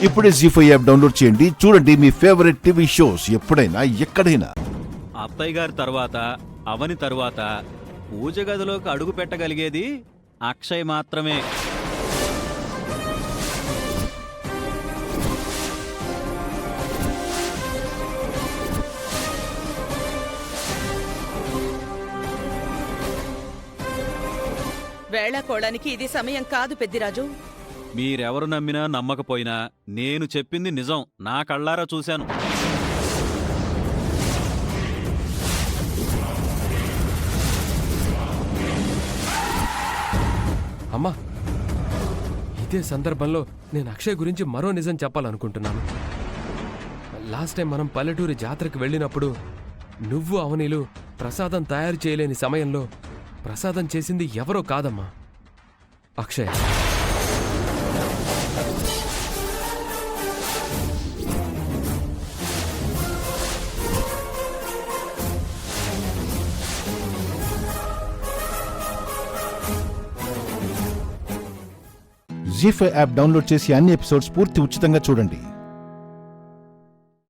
ఇప్పుడే జీ5 app download చేయండి. చూడండి మీ ఫేవరెట్ టీవీ షోస్ ఎప్పుడైనా ఎక్కడైనా. అత్తయ్య గారి తర్వాత అవని తర్వాత పూజ గదిలోకి అడుగు పెట్టగలిగేది అక్షయ్ మాత్రమే. వేళాకోళానికి ఇది సమయం కాదు పెద్దిరాజు. మీరెవరు నమ్మినా నమ్మకపోయినా నేను చెప్పింది నిజం. నా కళ్ళారా చూశాను. అమ్మా, ఇదే సందర్భంలో నేను అక్షయ్ గురించి మరో నిజం చెప్పాలనుకుంటున్నాను. లాస్ట్ టైం మనం పల్లెటూరి జాతరకు వెళ్ళినప్పుడు నువ్వు అవనీలు ప్రసాదం తయారు చేయలేని సమయంలో ప్రసాదం చేసింది ఎవరో కాదమ్మా, అక్షయ్. జీ5 యాప్ డౌన్లోడ్ చేసి అన్ని ఎపిసోడ్స్ పూర్తి ఉచితంగా చూడండి.